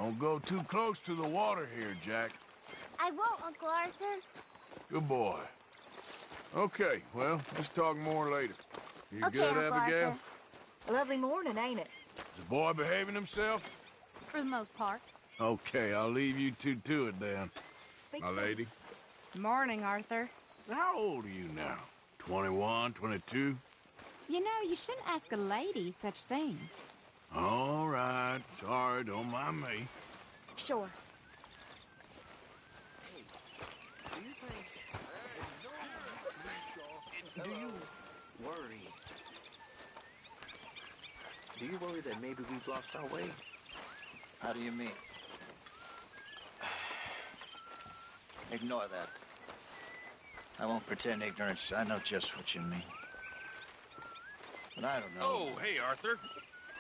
Don't go too close to the water here, Jack. I won't, Uncle Arthur. Good boy. Okay, well, let's talk more later. You Okay, good, Uncle Abigail? Arthur. A lovely morning, ain't it? Is the boy behaving himself? For the most part. Okay, I'll leave you two to it then, Speak my to- lady. Morning, Arthur. How old are you now? 21, 22? You know, you shouldn't ask a lady such things. All right, sorry, don't mind me. Sure. Do you worry? Do you worry that maybe we've lost our way? How do you mean? Ignore that. I won't pretend ignorance. I know just what you mean. But I don't know. Oh, hey, Arthur.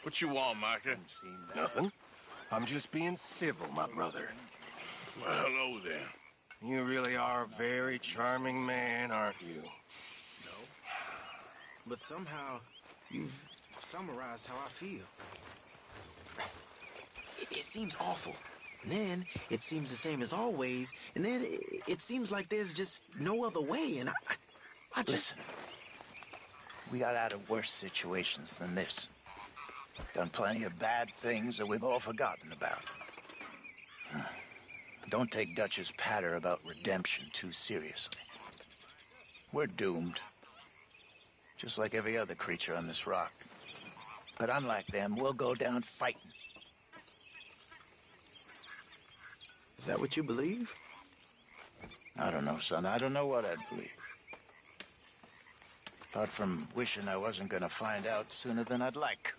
What you want, Micah? Nothing. I'm just being civil, my brother. Well, hello then. You really are a very charming man, aren't you? But somehow, you've summarized how I feel. It seems awful. And then, it seems the same as always. And then, it seems like there's just no other way. And I just... Listen. We got out of worse situations than this. Done plenty of bad things that we've all forgotten about. Don't take Dutch's patter about redemption too seriously. We're doomed. Just like every other creature on this rock. But unlike them, we'll go down fighting. Is that what you believe? I don't know, son. I don't know what I'd believe. Apart from wishing I wasn't gonna find out sooner than I'd like.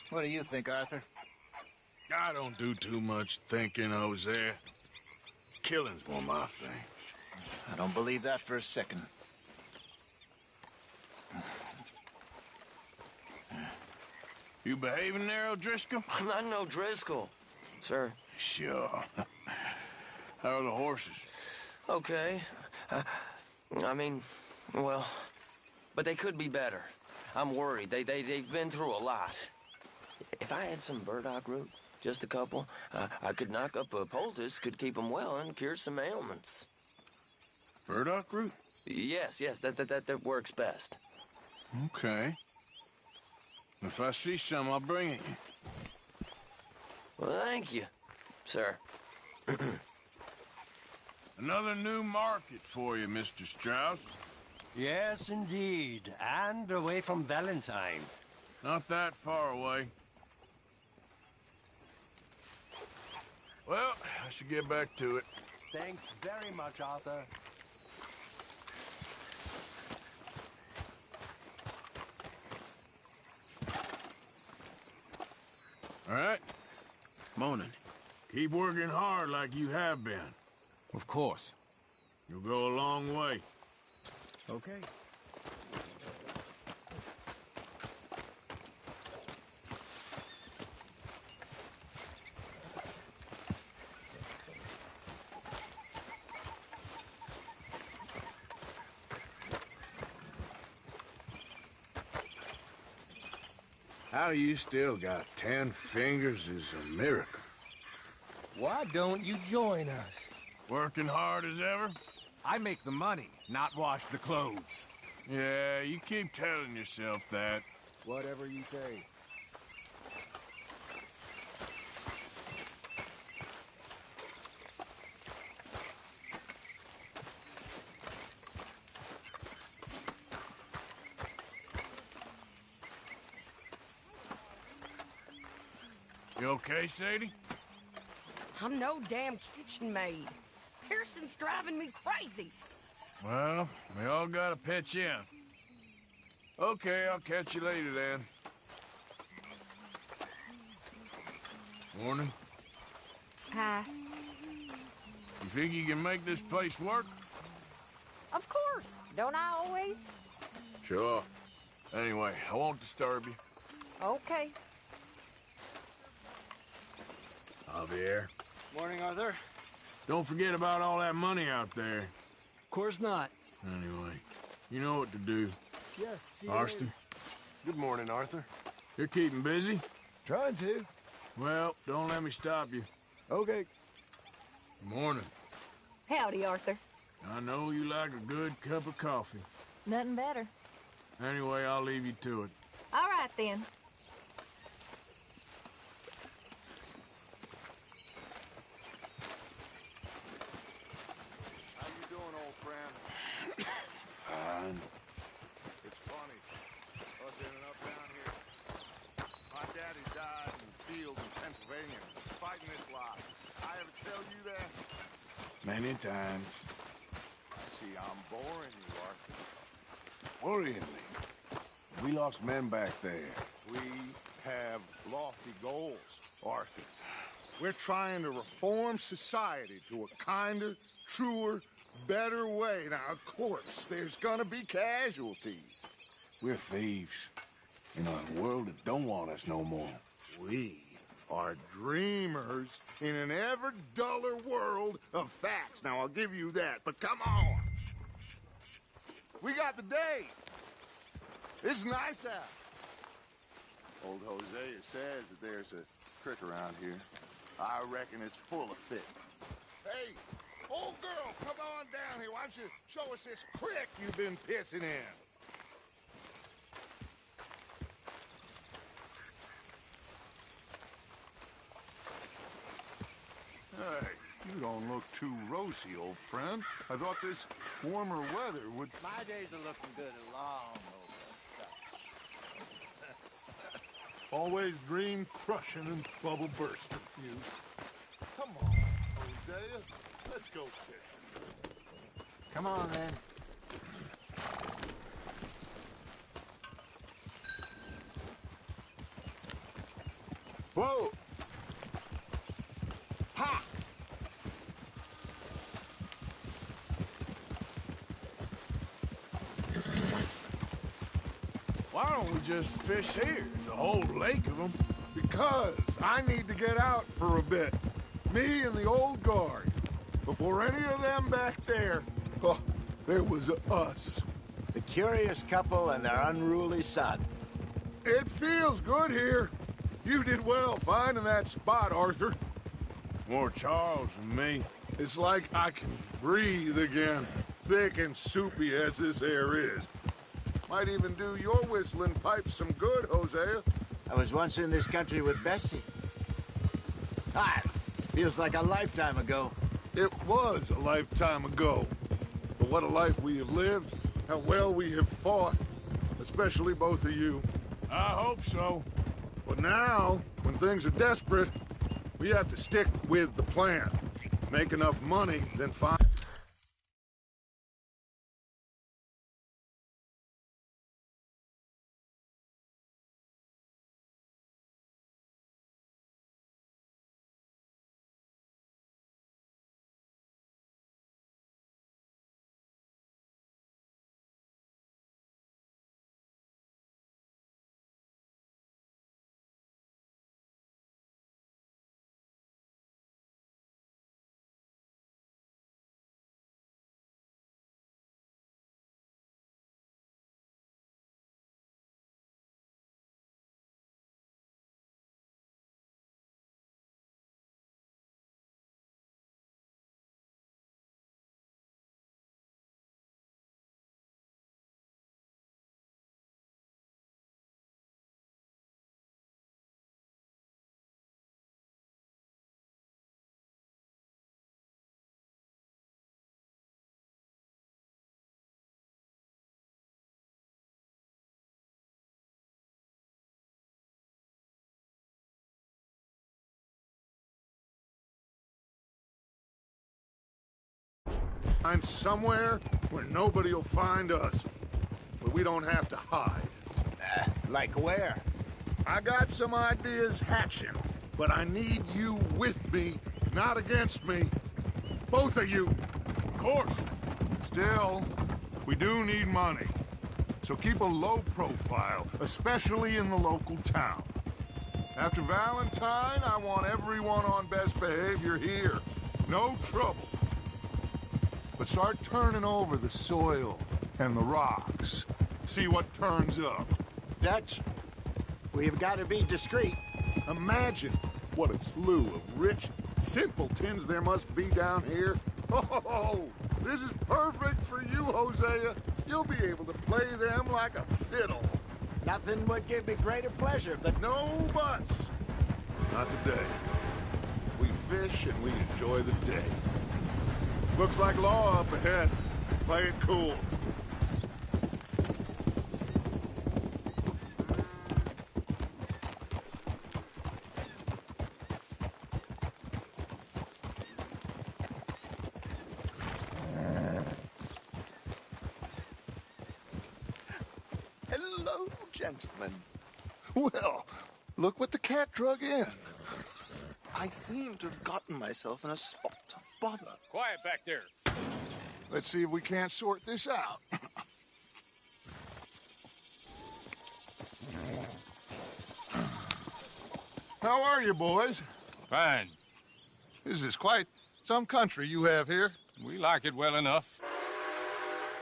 What do you think, Arthur? I don't do too much thinking, Jose. Killing's more my thing. I don't believe that for a second. You behaving there, O'Driscoll? I'm not no Driscoll, sir. Sure. How are the horses? Okay. I mean, well, but they could be better. I'm worried. They've been through a lot. If I had some burdock root, just a couple, I could knock up a poultice, could keep them well, and cure some ailments. Burdock root? Yes, that works best. Okay. If I see some, I'll bring it you. Well, thank you, sir. Another new market for you, Mr. Strauss. Yes, indeed. And away from Valentine. Not that far away. Well, I should get back to it. Thanks very much, Arthur. All right? Morning. Keep working hard like you have been. Of course. You'll go a long way. Okay. How you still got 10 fingers is a miracle. Why don't you join us? Working hard as ever? I make the money, not wash the clothes. Yeah, you keep telling yourself that. Whatever you say. You okay, Sadie? I'm no damn kitchen maid. Pearson's driving me crazy. Well, we all gotta pitch in. Okay, I'll catch you later then. Morning. Hi. You think you can make this place work? Of course. Don't I always? Sure. Anyway, I won't disturb you. Okay. Javier. Morning, Arthur. Don't forget about all that money out there. Of course not. Anyway, you know what to do. Yes, Marston, Good morning, Arthur. You're keeping busy? Trying to. Well, don't let me stop you. Okay. Morning. Howdy, Arthur. I know you like a good cup of coffee. Nothing better. Anyway, I'll leave you to it. All right, then. How you doing, old friend? Fine. It's funny, us ending up down here. My daddy died in the field in Pennsylvania, fighting this lot. I ever tell you that? Many times. I see I'm boring you, Arthur. Worrying me. We lost men back there. We have lofty goals, Arthur. We're trying to reform society to a kinder, truer, better way. Now, of course, there's gonna be casualties. We're thieves. In a world that don't want us no more. We are dreamers in an ever duller world of facts. Now, I'll give you that, but come on. We got the day. It's nice out. Old Hosea says that there's a creek around here. I reckon it's full of fish. Hey, old girl, come on down here. Why don't you show us this creek you've been pissing in? Hey, you don't look too rosy, old friend. I thought this warmer weather would... My days are looking good and long over. Always dream crushing and bubble bursting, you. Come on, Hosea. Let's go fishing. Come on, then. Whoa! Ha! Why don't we just fish here? There's a whole lake of them. Because I need to get out for a bit. Me and the old guard. Before any of them back there, oh, there was us. The curious couple and their unruly son. It feels good here. You did well finding that spot, Arthur. More Charles than me. It's like I can breathe again, thick and soupy as this air is. Might even do your whistling pipes some good, Hosea. I was once in this country with Bessie. Ah, feels like a lifetime ago. It was a lifetime ago. But what a life we have lived, how well we have fought, especially both of you. I hope so. But now, when things are desperate, we have to stick with the plan. Make enough money, then find... Find somewhere where nobody will find us. Where we don't have to hide. Like where? I got some ideas hatching, but I need you with me, not against me. Both of you. Of course. Still, we do need money. So keep a low profile, especially in the local town. After Valentine, I want everyone on best behavior here. No trouble. But start turning over the soil and the rocks. See what turns up. Dutch. We've got to be discreet. Imagine what a slew of rich simpletons there must be down here. Oh, this is perfect for you, Hosea. You'll be able to play them like a fiddle. Nothing would give me greater pleasure, but No buts. Not today. We fish and we enjoy the day. Looks like law up ahead. Play it cool. Hello, gentlemen. Well, look what the cat drug in. I seem to have gotten myself in a spot of bother. Quiet back there. Let's see if we can't sort this out. How are you, boys? Fine. This is quite some country you have here. We like it well enough.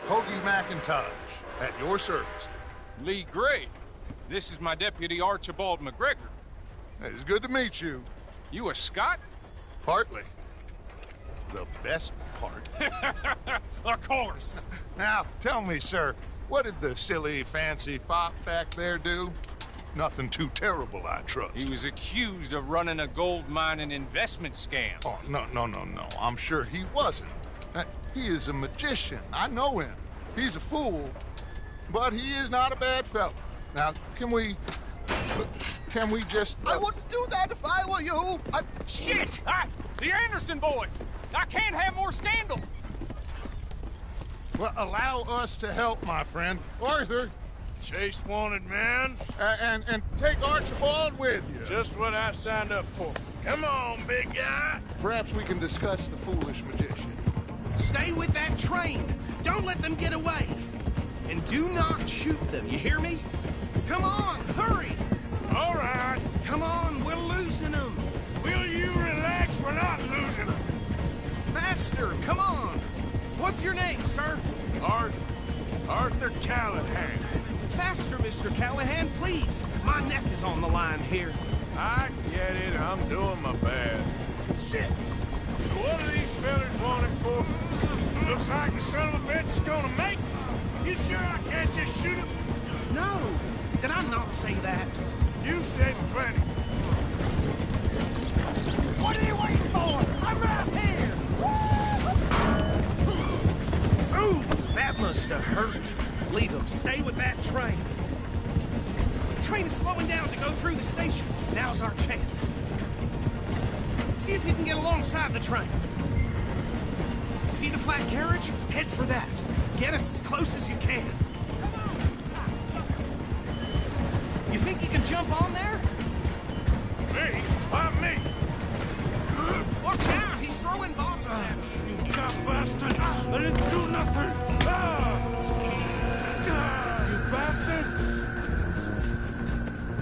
Hoagie McIntosh, at your service. Lee Gray. This is my deputy Archibald McGregor. It's good to meet you. You a Scot? Partly. The best part. Of course. Now, tell me, sir, what did the silly, fancy fop back there do? Nothing too terrible, I trust. He was accused of running a gold mining investment scam. Oh, no. I'm sure he wasn't. He is a magician. I know him. He's a fool, but he is not a bad fellow. Now, can we just... I wouldn't do that if I were you. Shit! The Anderson boys! I can't have more scandal! Well, allow us to help, my friend. Arthur! Chase wanted man. And take Archibald with you. Just what I signed up for. Come on, big guy. Perhaps we can discuss the foolish magician. Stay with that train. Don't let them get away. And do not shoot them, you hear me? Come on, hurry! All right. Come on, we're losing them. Will you relax? We're not losing them. Faster, come on. What's your name, sir? Arthur Callahan. Faster, Mr. Callahan, please. My neck is on the line here. I get it. I'm doing my best. Shit. So what are these fellas wanted for? Looks like the son of a bitch is gonna make it. You sure I can't just shoot him? No. Did I not say that? You said plenty. What are you waiting for? I'm right here! Ooh, that must have hurt. Leave him. Stay with that train. The train is slowing down to go through the station. Now's our chance. See if you can get alongside the train. See the flat carriage? Head for that. Get us as close as you can. You think you can jump on there? Me? I'm me. Watch out! He's throwing bottles at us. You dumb bastard! I didn't do nothing! You bastard!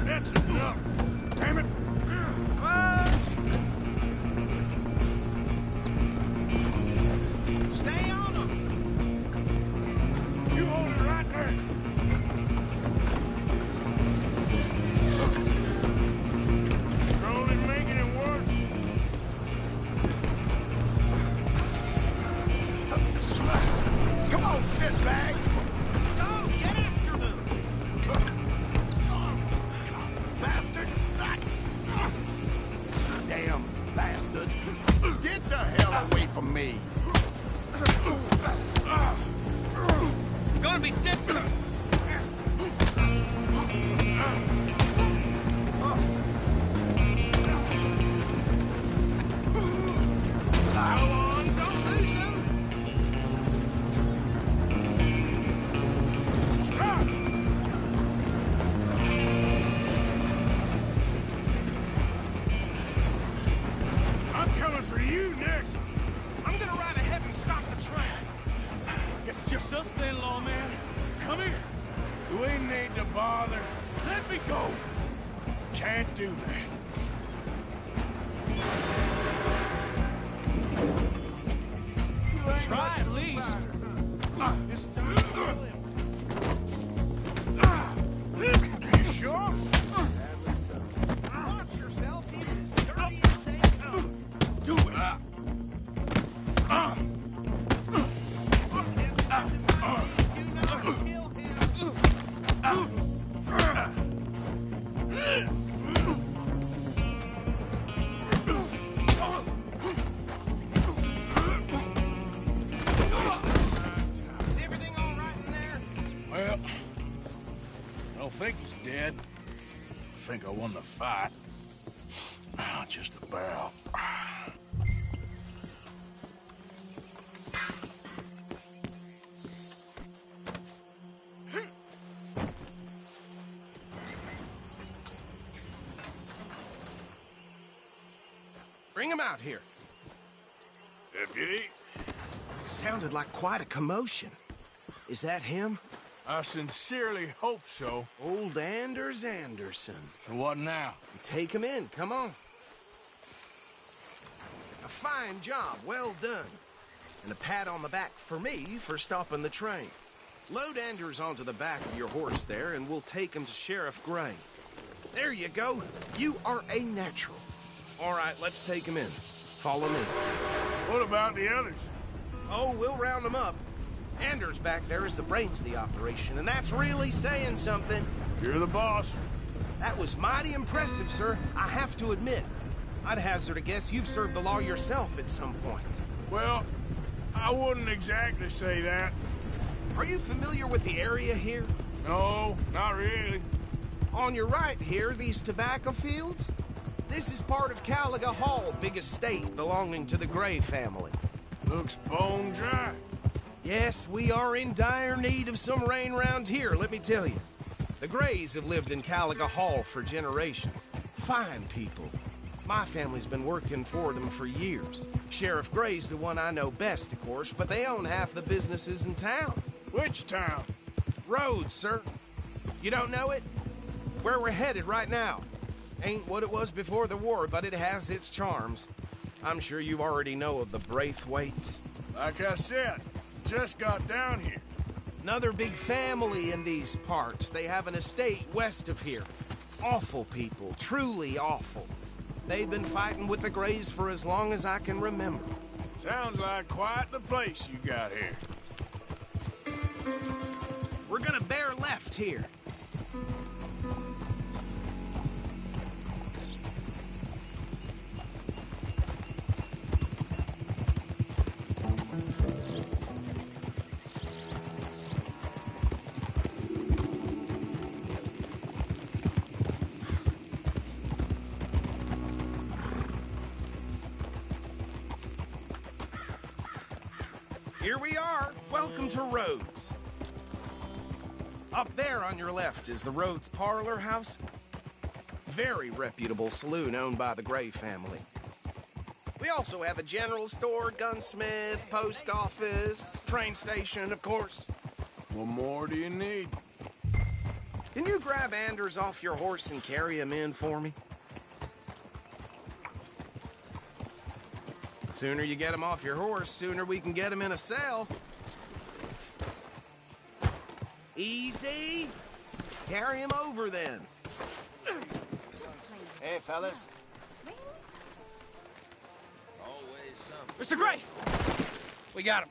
That's enough! Damn it! Stay on him! You hold it right there! You're only making it worse. Come on, shitbag! Go! Get after them! Bastard! Damn bastard! Get the hell away from me! Gonna be different! Hold on, don't lose him! Stop! I'm coming for you next! I'm gonna ride ahead and stop the train! It's just us then, lawman. Come here. We need to bother. Let me go. Can't do that. Try at least! don't think he's dead. I think I won the fight. Just a barrel. Bring him out here. Deputy? Sounded like quite a commotion. Is that him? I sincerely hope so. Old Anders Anderson. So what now? Take him in, come on. A fine job, well done. And a pat on the back for me for stopping the train. Load Anders onto the back of your horse there, and we'll take him to Sheriff Gray. There you go. You are a natural. All right, let's take him in. Follow me. What about the others? Oh, we'll round them up. Anders back there is the brains of the operation, and that's really saying something. You're the boss. That was mighty impressive, sir. I have to admit. I'd hazard a guess you've served the law yourself at some point. Well, I wouldn't exactly say that. Are you familiar with the area here? No, not really. On your right here, these tobacco fields? This is part of Caliga Hall, big estate belonging to the Gray family. Looks bone dry. Yes, we are in dire need of some rain round here, let me tell you. The Grays have lived in Caliga Hall for generations. Fine people. My family's been working for them for years. Sheriff Gray's the one I know best, of course, but they own half the businesses in town. Which town? Rhodes, sir. You don't know it? Where we're headed right now. Ain't what it was before the war, but it has its charms. I'm sure you already know of the Braithwaites. Like I said, just got down here. Another big family in these parts. They have an estate west of here. Awful people, truly awful. They've been fighting with the Grays for as long as I can remember. Sounds like quite the place you got here. We're gonna bear left here. Here we are. Welcome to Rhodes. Up there on your left is the Rhodes Parlor House. Very reputable saloon owned by the Gray family. We also have a general store, gunsmith, post office, train station, of course. What more do you need? Can you grab Anders off your horse and carry him in for me? Sooner you get him off your horse, sooner we can get him in a cell. Easy. Carry him over then. Hey, fellas. Mr. Gray! We got him.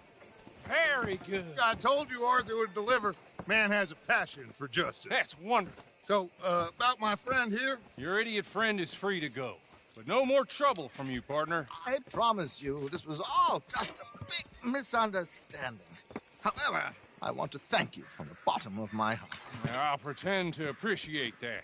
Very good. I told you Arthur would deliver. Man has a passion for justice. That's wonderful. So, about my friend here? Your idiot friend is free to go. But no more trouble from you, partner. I promise you, this was all just a big misunderstanding. However, I want to thank you from the bottom of my heart. Now, I'll pretend to appreciate that.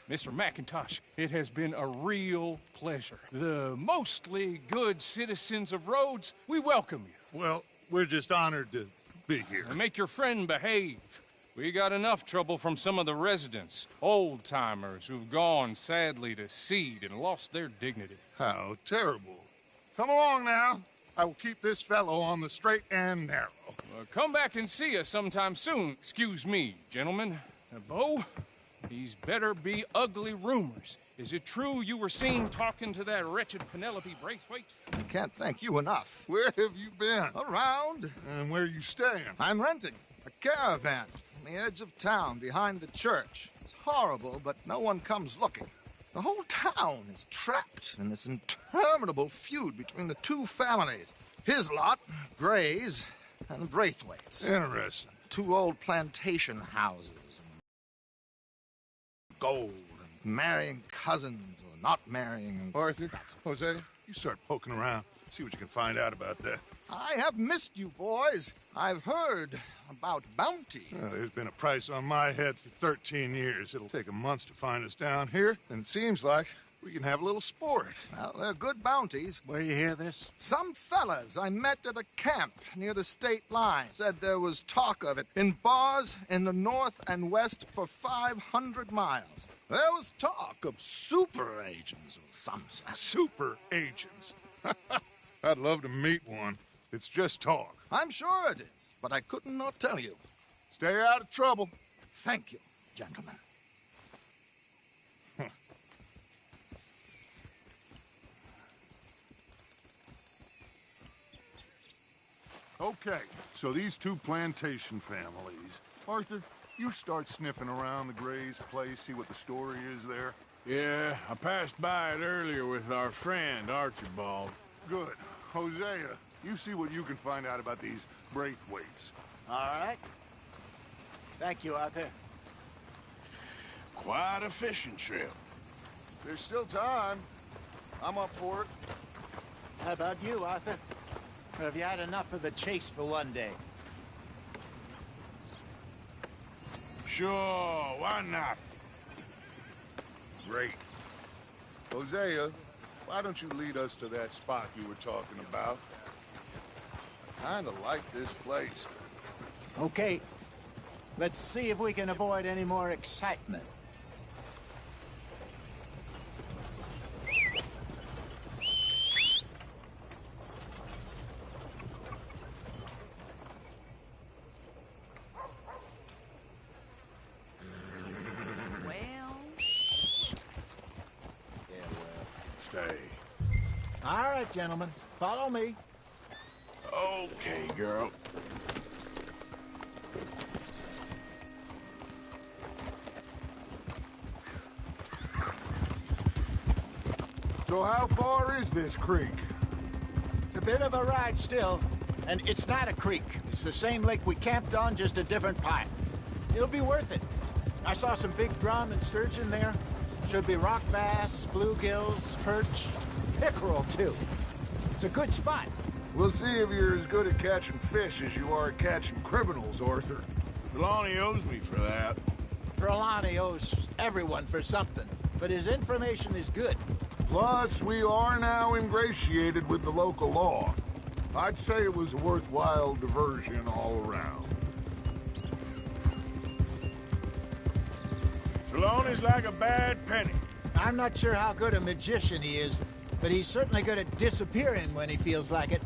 Mr. McIntosh, it has been a real pleasure. The mostly good citizens of Rhodes, we welcome you. Well, we're just honored to be here. And make your friend behave. We got enough trouble from some of the residents, old-timers who've gone, sadly, to seed and lost their dignity. How terrible. Come along now. I will keep this fellow on the straight and narrow. Come back and see us sometime soon. Excuse me, gentlemen. Bo, these better be ugly rumors. Is it true you were seen talking to that wretched Penelope Braithwaite? I can't thank you enough. Where have you been? Around. And where are you staying? I'm renting a caravan on the edge of town behind the church. It's horrible, but no one comes looking. The whole town is trapped in this interminable feud between the two families. His lot, Gray's, and the Braithwaites. Interesting. Two old plantation houses. And gold. And marrying cousins or not marrying. Arthur, Jose, you start poking around. See what you can find out about that. I have missed you, boys. I've heard about bounty. Well, there's been a price on my head for 13 years. It'll take 'em months to find us down here, and it seems like we can have a little sport. Well, they're good bounties. Where you hear this? Some fellas I met at a camp near the state line said there was talk of it in bars in the north and west for 500 miles. There was talk of super agents of some sort. Super agents. I'd love to meet one. It's just talk. I'm sure it is, but I couldn't not tell you. Stay out of trouble. Thank you, gentlemen. Okay, so these two plantation families. Arthur, you start sniffing around the Gray's place, see what the story is there. Yeah, I passed by it earlier with our friend, Archibald. Good. Hosea, you see what you can find out about these Braithwaites. All right. Thank you, Arthur. Quite a fishing trip. There's still time. I'm up for it. How about you, Arthur? Or have you had enough of the chase for one day? Sure, why not? Great. Hosea, why don't you lead us to that spot you were talking about? I kinda like this place. Okay. Let's see if we can avoid any more excitement. Stay. All right, gentlemen. Follow me. Okay, girl. So how far is this creek? It's a bit of a ride still, and it's not a creek. It's the same lake we camped on, just a different pipe. It'll be worth it. I saw some big drum and sturgeon there. Should be rock bass, bluegills, perch, pickerel, too. It's a good spot. We'll see if you're as good at catching fish as you are at catching criminals, Arthur. Trelawney owes me for that. Trelawney owes everyone for something, but his information is good. Plus, we are now ingratiated with the local law. I'd say it was a worthwhile diversion all around. Trelawney's like a bad penny. I'm not sure how good a magician he is, but he's certainly good at disappearing when he feels like it.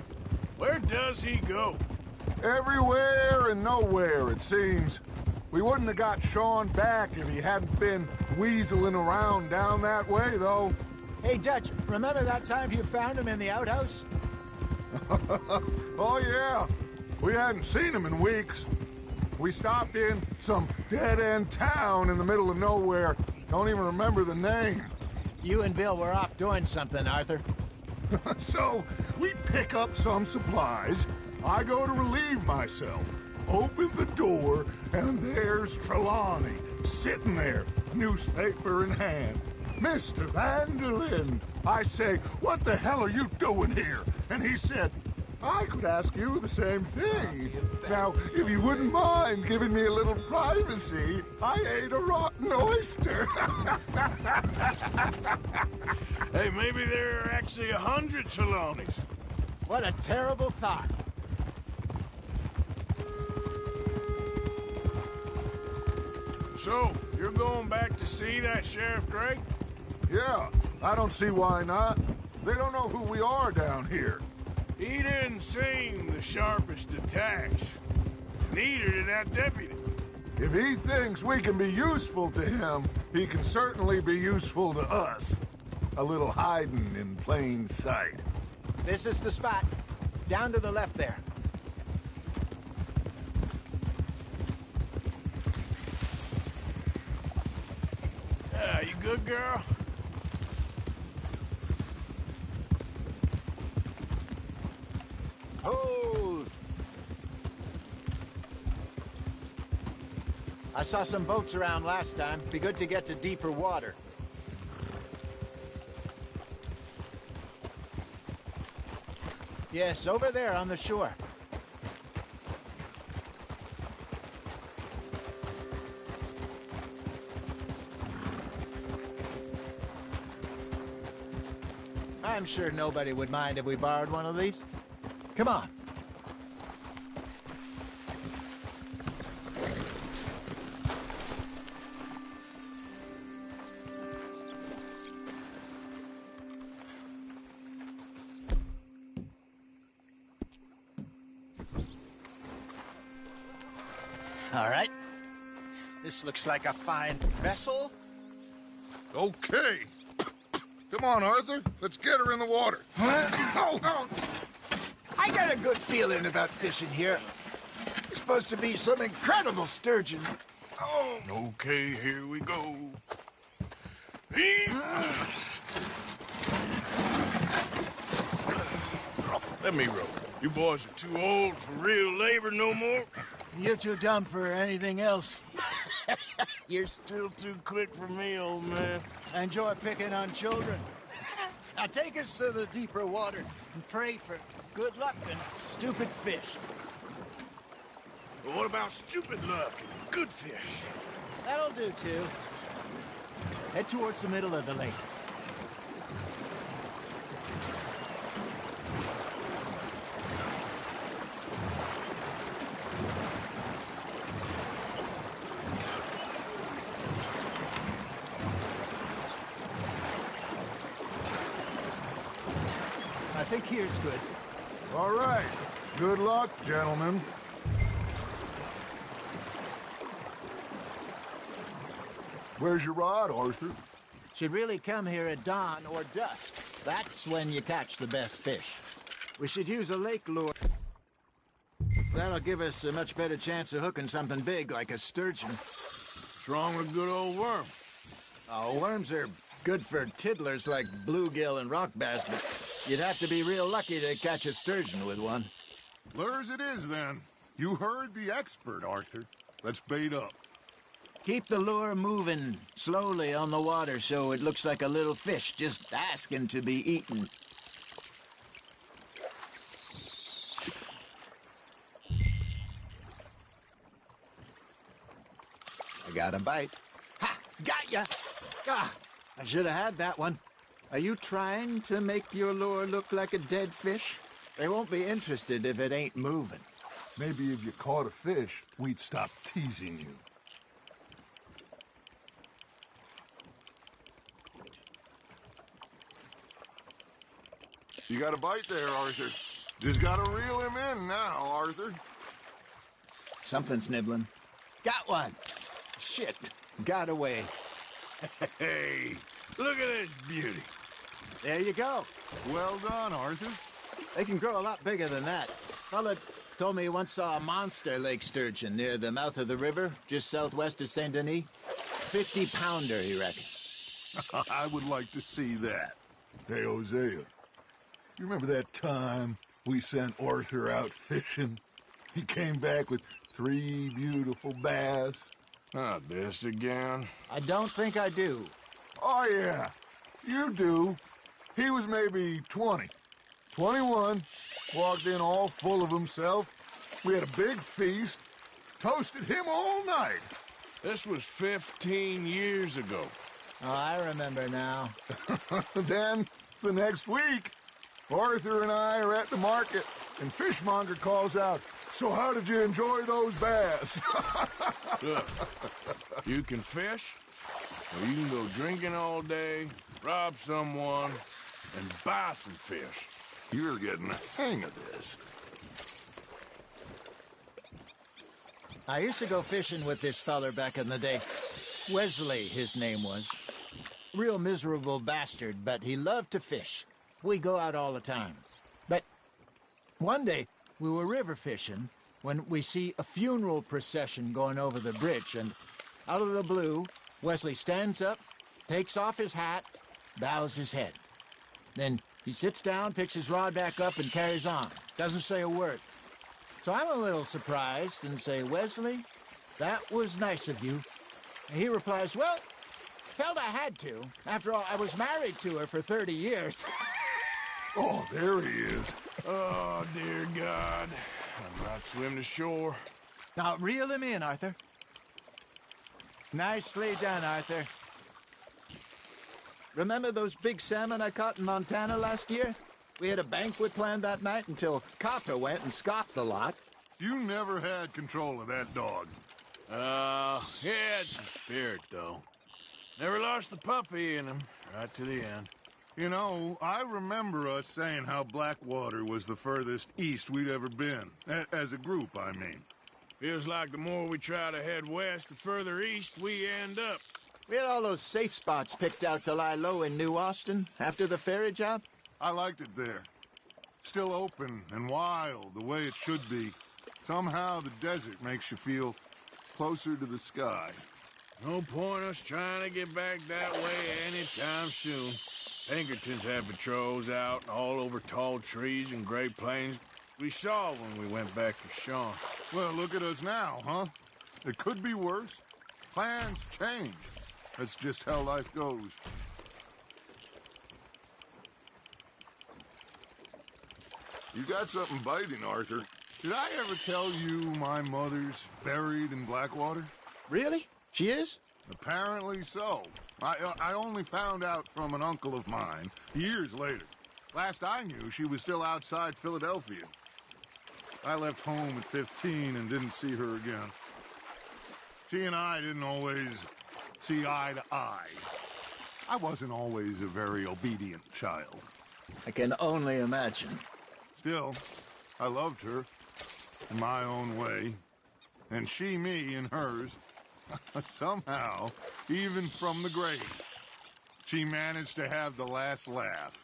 Where does he go? Everywhere and nowhere, it seems. We wouldn't have got Sean back if he hadn't been weaseling around down that way, though. Hey, Dutch, remember that time you found him in the outhouse? Oh, yeah. We hadn't seen him in weeks. We stopped in some dead-end town in the middle of nowhere. Don't even remember the name. You and Bill were off doing something, Arthur. So, we pick up some supplies. I go to relieve myself. Open the door, and there's Trelawney, sitting there, newspaper in hand. Mr. Vanderlyn. I say, what the hell are you doing here? And he said, I could ask you the same thing. Now, if you wouldn't mind giving me a little privacy, I ate a rotten oyster. Hey, maybe there are actually 100 Trelawneys. What a terrible thought. So, you're going back to see that Sheriff Gray? Yeah, I don't see why not. They don't know who we are down here. He didn't seem the sharpest attacks. Neither did that deputy. If he thinks we can be useful to him, he can certainly be useful to us. A little hiding in plain sight. This is the spot. Down to the left there. You good, girl? Hold! I saw some boats around last time. Be good to get to deeper water. Yes, over there on the shore. I'm sure nobody would mind if we borrowed one of these. Come on. All right. This looks like a fine vessel. Okay. Come on, Arthur. Let's get her in the water. Oh. I got a good feeling about fishing here. It's supposed to be some incredible sturgeon. Oh. Okay, here we go. Let me row. You boys are too old for real labor no more. You're too dumb for anything else. You're still too quick for me, old man. I enjoy picking on children. Now take us to the deeper water and pray for good luck and stupid fish. But what about stupid luck and good fish? That'll do, too. Head towards the middle of the lake. I think here's good. All right. Good luck, gentlemen. Where's your rod, Arthur? Should really come here at dawn or dusk. That's when you catch the best fish. We should use a lake lure. That'll give us a much better chance of hooking something big like a sturgeon. What's wrong with good old worm? Oh, worms are good for tiddlers like bluegill and rock bass, but you'd have to be real lucky to catch a sturgeon with one. Lures it is, then. You heard the expert, Arthur. Let's bait up. Keep the lure moving slowly on the water so it looks like a little fish just asking to be eaten. I got a bite. Ha! Got ya! Ah! I should have had that one. Are you trying to make your lure look like a dead fish? They won't be interested if it ain't moving. Maybe if you caught a fish, we'd stop teasing you. You got a bite there, Arthur. Just gotta reel him in now, Arthur. Something's nibbling. Got one! Shit, got away. Hey, look at this beauty. There you go. Well done, Arthur. They can grow a lot bigger than that. Fella told me he once saw a monster lake sturgeon near the mouth of the river, just southwest of Saint Denis. 50-pounder, he reckoned. I would like to see that. Hey, Hosea. You remember that time we sent Arthur out fishing? He came back with 3 beautiful bass. Not this again. I don't think I do. Oh, yeah. You do. He was maybe 20. 21. Walked in all full of himself. We had a big feast. Toasted him all night. This was 15 years ago. Oh, I remember now. Then, the next week, Arthur and I are at the market, and Fishmonger calls out, "So how did you enjoy those bass?" Look, you can fish, or you can go drinking all day, rob someone, and buy some fish. You're getting the hang of this. I used to go fishing with this feller back in the day. Wesley, his name was. Real miserable bastard, but he loved to fish. We'd go out all the time. But one day, we were river fishing when we see a funeral procession going over the bridge, and out of the blue, Wesley stands up, takes off his hat, bows his head. Then he sits down, picks his rod back up, and carries on. Doesn't say a word. So I'm a little surprised and say, "Wesley, that was nice of you." And he replies, "Well, felt I had to. After all, I was married to her for 30 years. Oh, there he is. Oh, dear God. I'm not swimming to shore. Now, reel him in, Arthur. Nicely done, Arthur. Remember those big salmon I caught in Montana last year? We had a banquet planned that night until Copper went and scoffed the lot. You never had control of that dog. He had some spirit, though. Never lost the puppy in him, right to the end. You know, I remember us saying how Blackwater was the furthest east we'd ever been. As a group, I mean. Feels like the more we try to head west, the further east we end up. We had all those safe spots picked out to lie low in New Austin after the ferry job. I liked it there. Still open and wild, the way it should be. Somehow the desert makes you feel closer to the sky. No point us trying to get back that way anytime soon. Pinkertons had patrols out all over tall trees and Great Plains. We saw when we went back to Sean. Well, look at us now, huh? It could be worse. Plans change. That's just how life goes. You got something biting, Arthur. Did I ever tell you my mother's buried in Blackwater? Really? She is? Apparently so. I only found out from an uncle of mine years later. Last I knew, she was still outside Philadelphia. I left home at 15 and didn't see her again. She and I didn't always see eye to eye. I wasn't always a very obedient child. I can only imagine. Still, I loved her in my own way, and she me in hers. Somehow, even from the grave, she managed to have the last laugh.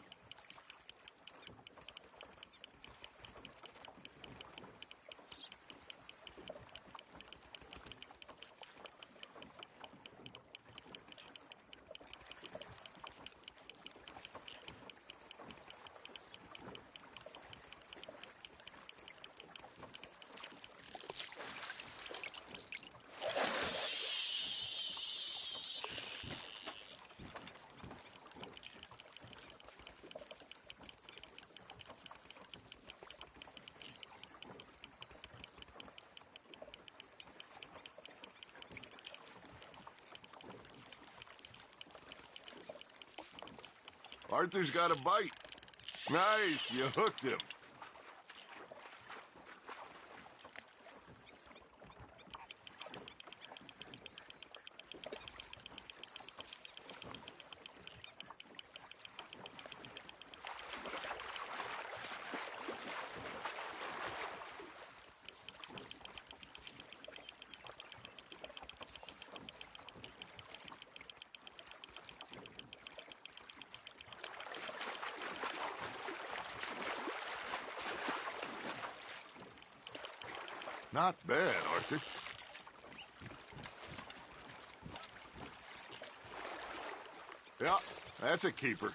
Arthur's got a bite. Nice, you hooked him. Not bad, Arthur. Yeah, that's a keeper.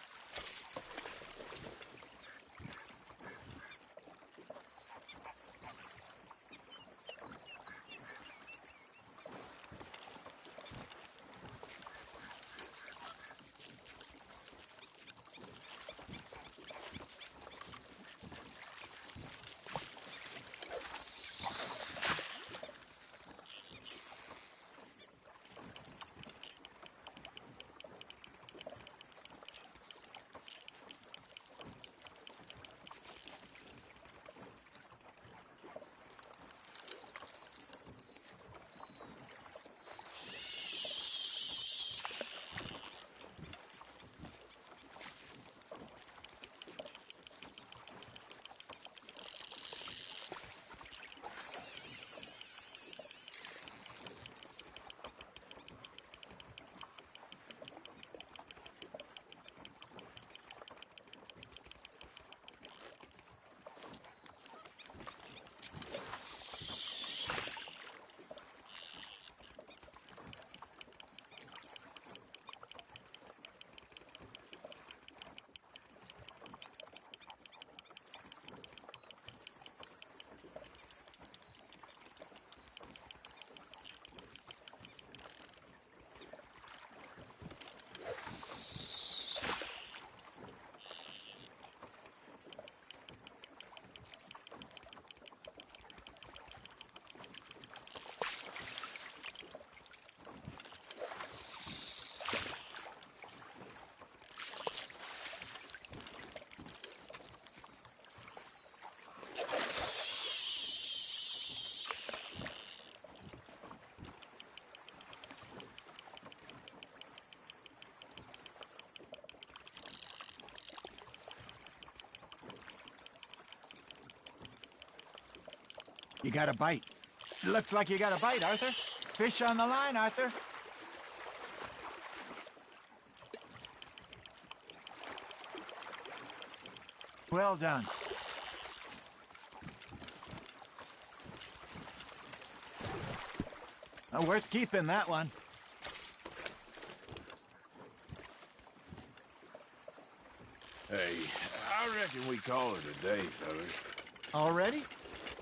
You got a bite. Looks like you got a bite, Arthur. Fish on the line, Arthur. Well done. Worth keeping, that one. Hey, I reckon we call it a day, fellas. Already?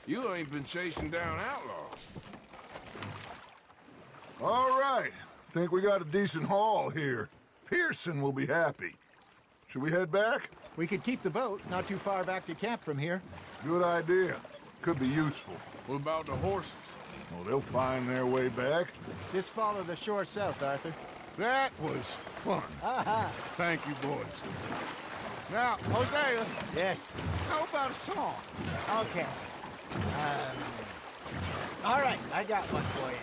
You ain't been chasing down outlaws. All right. Think we got a decent haul here. Pearson will be happy. Should we head back? We could keep the boat, not too far back to camp from here. Good idea. Could be useful. What about the horses? Well, they'll find their way back. Just follow the shore south, Arthur. That was fun. Thank you, boys. Now, Hosea. Yes? How about a song? Okay. All right, I got one for you.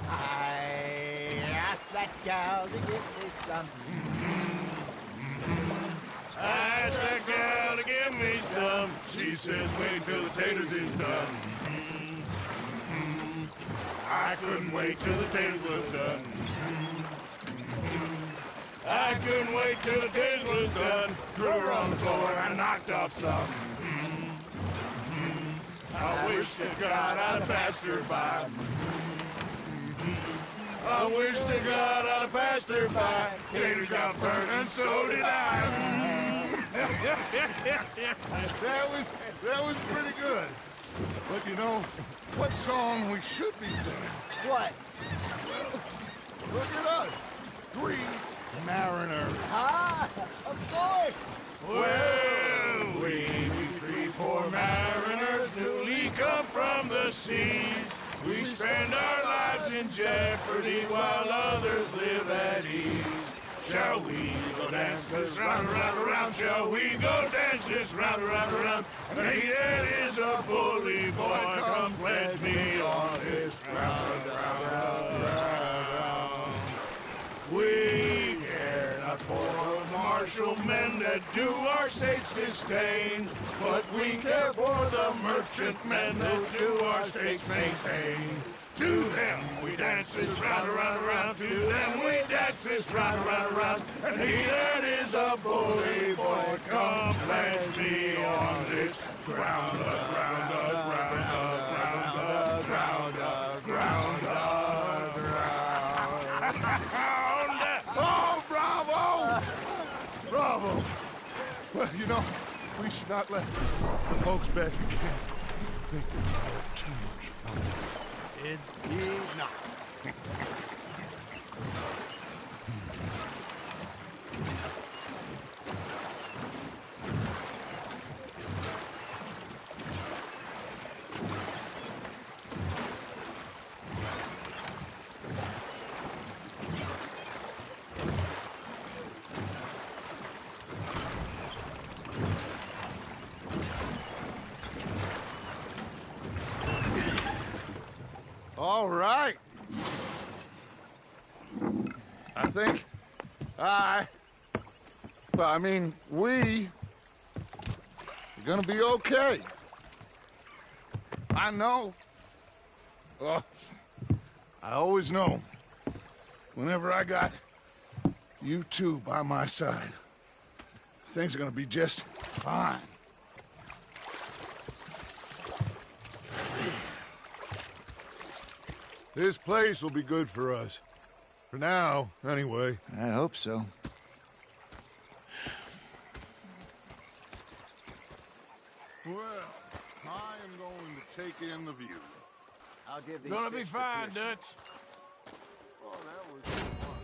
I asked that gal to give me some. I asked that gal to give me some. She says wait till the taters is done. I couldn't wait till the taters was done. I couldn't wait till the taters was done. Threw her on the floor and knocked off some. I wish to God I'd passed her by. I wish to God I'd passed her by. Taters got burned and so did I. That was pretty good. But you know, what song we should be singing? What? Well, look at us. 3 mariners. Ah, of course. Well, we 3 poor mariners newly come from the seas. We spend our lives in jeopardy while others live at ease. Shall we go dance this round, around, around? Shall we go dance this round, around, around? That is a bully boy, come pledge me on this round, round, round. We care not for the martial men that do our state's disdain, but we care for the merchant men that do our state's maintain. To them we dance this round, around, around. To them we dance this round, around, around. And he that is a bully boy, come pledge me on this ground, ground, ground, ground, ground, ground, ground. Oh, bravo! Bravo! Well, you know, we should not let the folks back again think that we had too much fun. Indeed not. All right. I think we are gonna be okay. I know. Oh, I always know. Whenever I got you two by my side, things are gonna be just fine. This place will be good for us. For now, anyway. I hope so. Well, I am going to take in the view. I'll give these Gonna be sticks to fine, Pearson. Dutch. Oh, that was fun.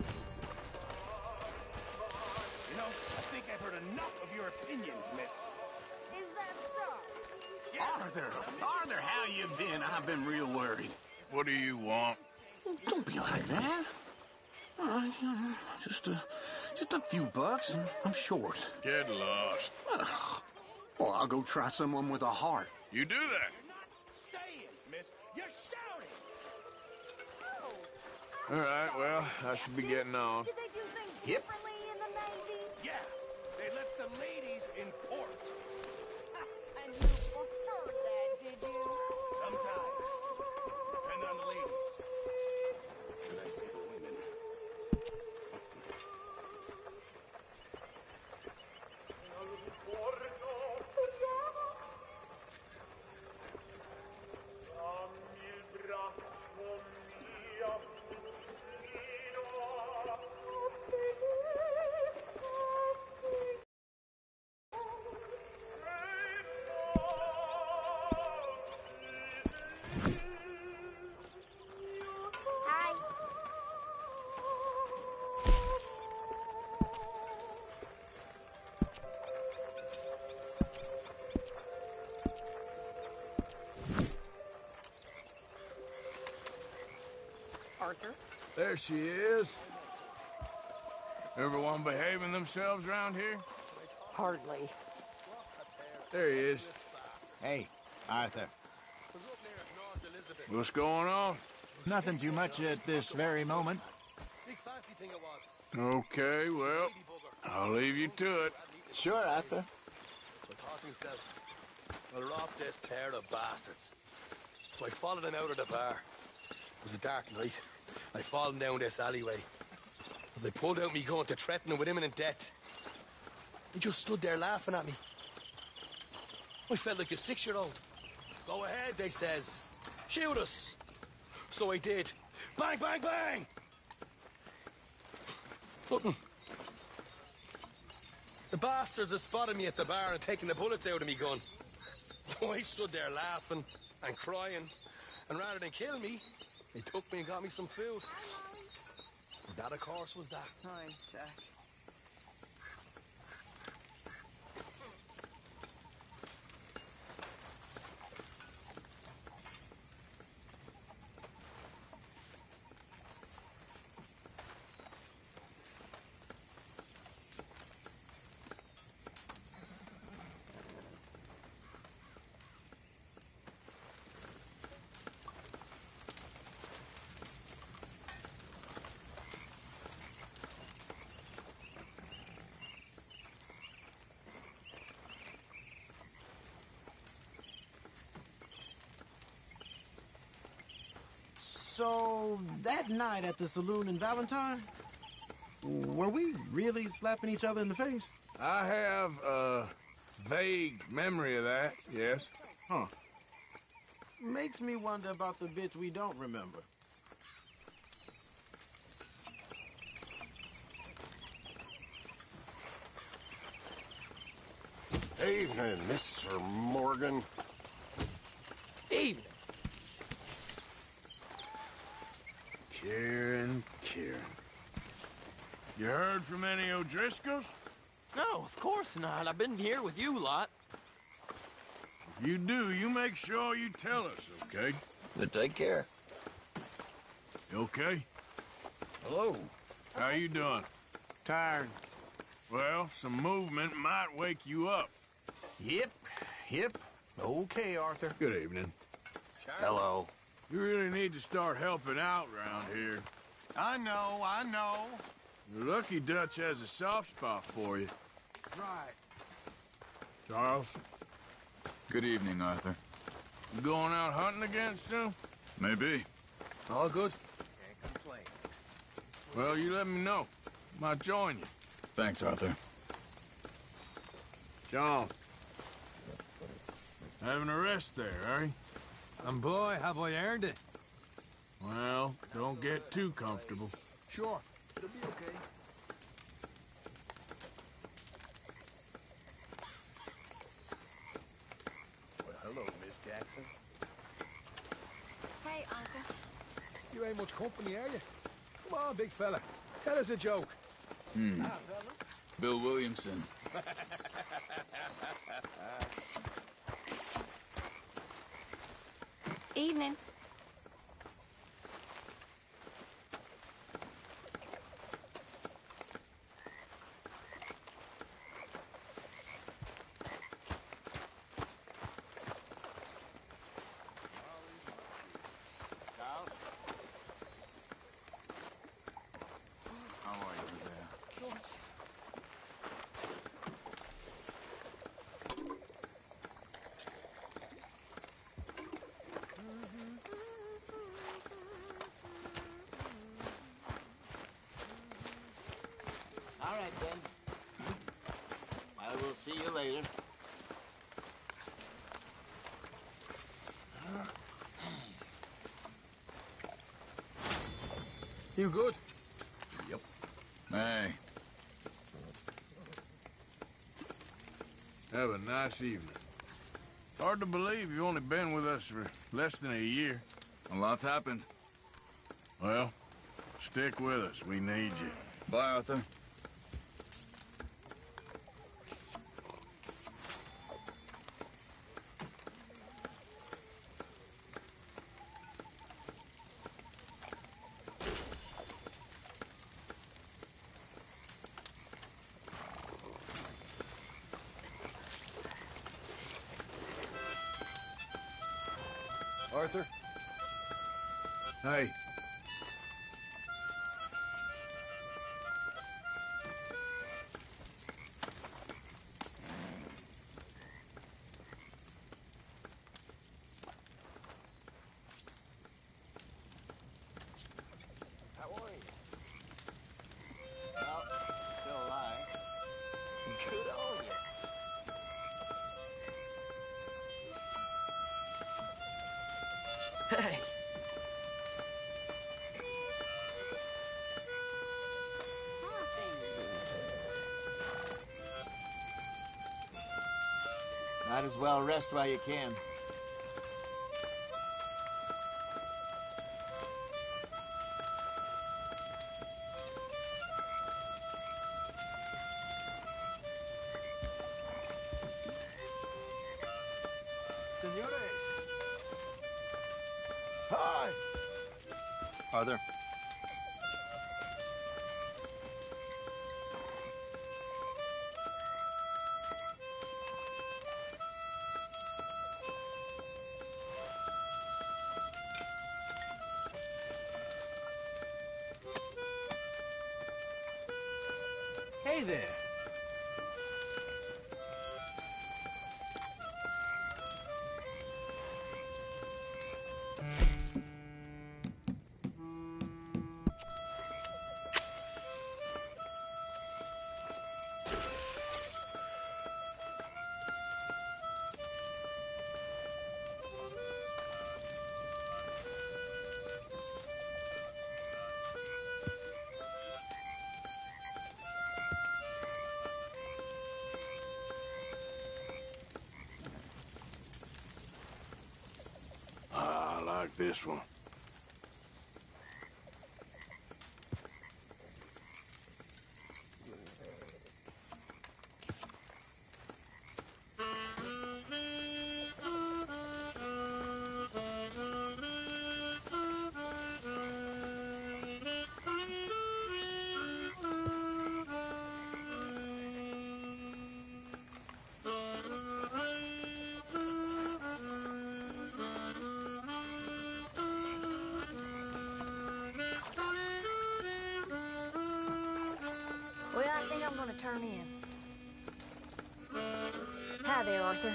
You know, I think I've heard enough of your opinions, miss. Is that so? Arthur, how you been? I've been real worried. What do you want? Don't be like that. Just a few bucks, and I'm short. Get lost. Well, I'll go try someone with a heart. You do that. Saying, miss, you're shouting. All right, well, I should be getting on. Do they do things differently in the Navy? Yeah, they left the ladies in port. And you preferred that, did you? Sometimes Arthur. There she is. Everyone behaving themselves around here? Hardly. There he is. Hey, Arthur. What's going on? Nothing too much at this very moment. Okay, well, I'll leave you to it. Sure, Arthur. I thought to myself, I'll rob this pair of bastards. So I followed them out of the bar. It was a dark night. I followed them down this alleyway. As I pulled out me gun to threaten them with imminent death, they just stood there laughing at me. I felt like a 6-year-old. Go ahead, they says. Shoot us. So I did. Bang, bang, bang! Nothing. The bastards had spotted me at the bar and taken the bullets out of me gun. So I stood there laughing and crying. And rather than kill me, they took me and got me some food. That, of course, was that. Hi, Jack. So, that night at the saloon in Valentine, were we really slapping each other in the face? I have a vague memory of that, yes. Huh. Makes me wonder about the bits we don't remember. Evening, Mr. Morgan. Evening. Kieran. You heard from any O'Driscolls? No, of course not. I've been here with you lot. If you do, you make sure you tell us, okay? Take care. You okay? Hello. How you doing? Tired. Well, some movement might wake you up. Yep. Okay, Arthur. Good evening. Hello. You really need to start helping out around here. I know. The Lucky Dutch has a soft spot for you. Right. Charles, Good evening, Arthur. you going out hunting again soon? Maybe. All good. Can't complain. Well, you let me know. Might join you. Thanks, Arthur. John. Having a rest there, are you? And boy, have I earned it. Well, don't get too comfortable. Sure. It'll be okay. Well, hello, Miss Jackson. Hey, Arthur. You ain't much company, are you? Come on, big fella. Tell us a joke. Bill Williamson. Evening. How are you over there? All right, then. I will see you later. You good? Yep. Hey. Have a nice evening. Hard to believe you've only been with us for less than a year. A lot's happened. Well, stick with us. We need you. Bye, Arthur. Arthur? Hey. How are you? Well, still alive. Good on you. Hey. Might as well rest while you can. Senores. Hi! Arthur? Hey there. I like this one. Well, I think I'm gonna turn in. Hi there, Arthur.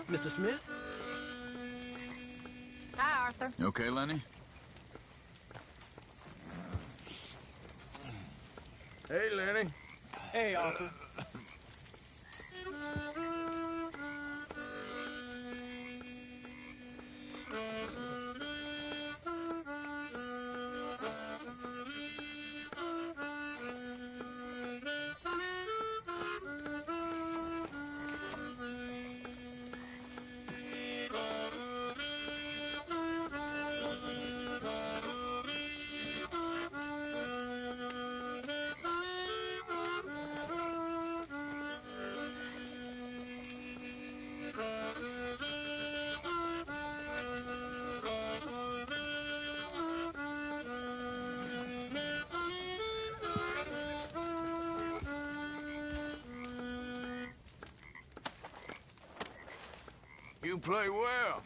Mr. Smith? Hi, Arthur. You okay, Lenny? Hey, Lenny. Hey, Arthur. You play well.